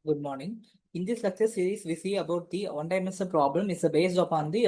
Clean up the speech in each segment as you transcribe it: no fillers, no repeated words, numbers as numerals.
Good morning. In this lecture series, we see about the one-dimensional problem is based upon the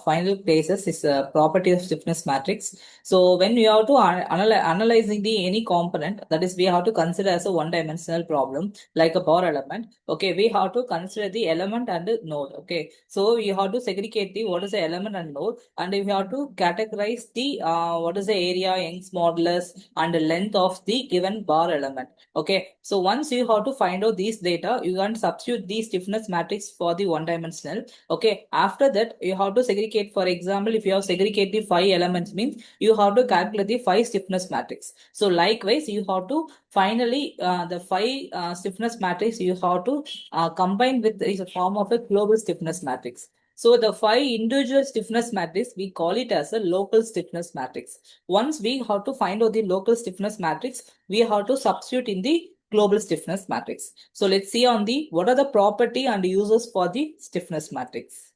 final cases is a property of stiffness matrix. So when we have to analyzing the any component, that is we have to consider as a one-dimensional problem like a bar element. Okay, we have to consider the element and the node. Okay, so we have to segregate the what is the element and node, and we have to categorize the what is the area, Young's modulus, and the length of the given bar element. Okay, so once you have to find out these data, you can substitute the stiffness matrix for the one dimensional. Okay, after that, you have to segregate. For example, if you have segregate the 5 elements, means you have to calculate the 5 stiffness matrix. So likewise, you have to finally the 5 stiffness matrix you have to combine with is a form of a global stiffness matrix. So the 5 individual stiffness matrix, we call it as a local stiffness matrix. Once we have to find out the local stiffness matrix, we have to substitute in the global stiffness matrix. So let's see on the what are the property and uses for the stiffness matrix.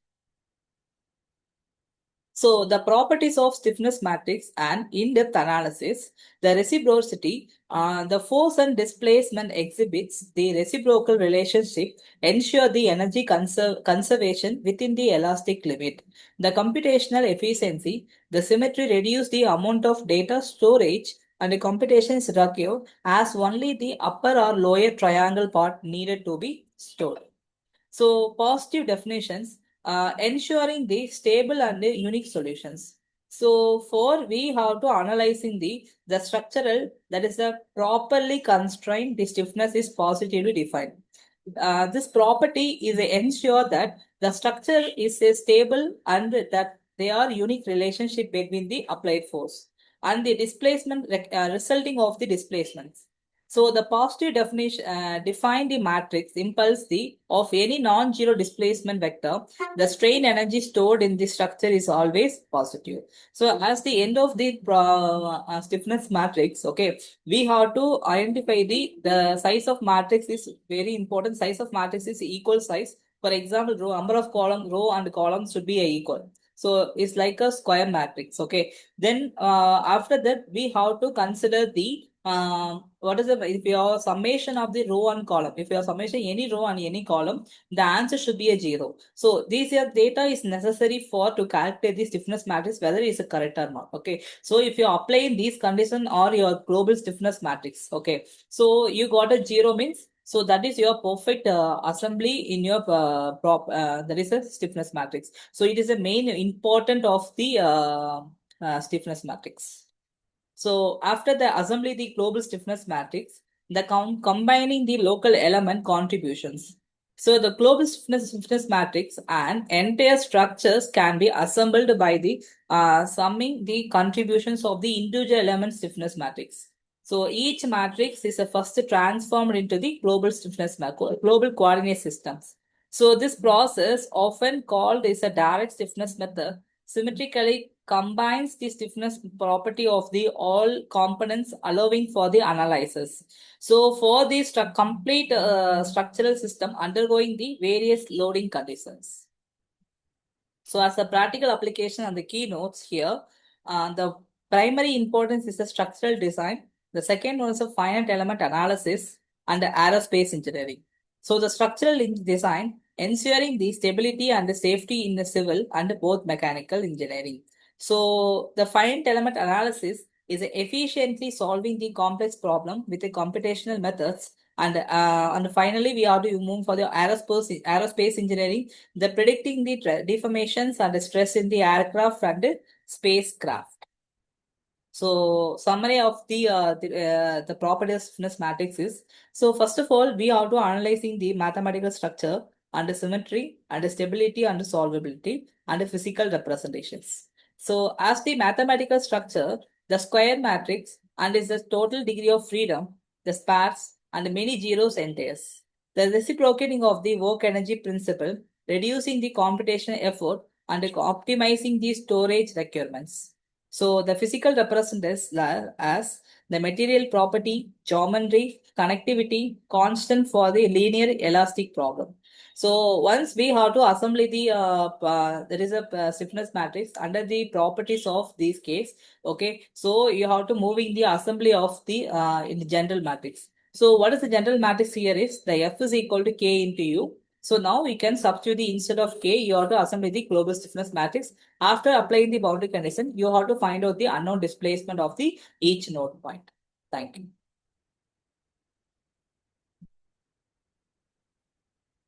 So the properties of stiffness matrix and in-depth analysis, the reciprocity, the force and displacement exhibits the reciprocal relationship, ensure the energy conservation within the elastic limit. The computational efficiency, the symmetry reduce the amount of data storage and the computation is required as only the upper or lower triangle part needed to be stored. So positive definitions, ensuring the stable and the unique solutions. So for we have to analyzing the structural, that is the properly constrained, the stiffness is positively defined. This property is a ensure that the structure is a stable and that they are unique relationship between the applied force and the displacement resulting of the displacements. So the positive definition define the matrix impulse the of any non-zero displacement vector. The strain energy stored in the structure is always positive. So as the end of the stiffness matrix, okay, we have to identify the size of matrix is very important. Size of matrix is equal size. For example, number of row and columns should be equal. So it's like a square matrix. Okay. Then after that, we have to consider the what is the if your summation of the row and column, if your summation any row and any column, the answer should be a 0. So these are data is necessary for to calculate the stiffness matrix whether it's a correct or not. Okay, so if you apply these condition or your global stiffness matrix, okay, so you got a 0 means so that is your perfect assembly in your that is a stiffness matrix. So it is a main important of the stiffness matrix. So after the assembly the global stiffness matrix, the combining the local element contributions. So the global stiffness matrix and entire structures can be assembled by the summing the contributions of the individual element stiffness matrix. So each matrix is first transformed into the global stiffness global coordinate systems. So this process, often called is a direct stiffness method, symmetrically combines the stiffness property of the all components, allowing for the analysis. So for the complete structural system undergoing the various loading conditions. So as a practical application and the keynotes here, the primary importance is the structural design. The second one is a finite element analysis and the aerospace engineering. So the structural design ensuring the stability and the safety in the civil and both mechanical engineering. So the finite element analysis is efficiently solving the complex problem with the computational methods. And finally, we have to move for the aerospace engineering, the predicting the deformations and the stress in the aircraft and the spacecraft. So summary of the properties of stiffness matrix is, so first of all we have to analyzing the mathematical structure and the symmetry and the stability and the solvability and the physical representations. So as the mathematical structure, the square matrix and is the total degree of freedom, the sparse and many zeros enters. The reciprocating of the work energy principle, reducing the computational effort and optimizing the storage requirements. So the physical represents as the material property, geometry, connectivity, constant for the linear elastic problem. So once we have to assemble there is a stiffness matrix under the properties of this case. Okay, so you have to move in the assembly of the in the general matrix. So what is the general matrix here is the F is equal to K into U. So now we can substitute the instead of K, you have to assemble the global stiffness matrix. After applying the boundary condition, you have to find out the unknown displacement of the each node point. Thank you.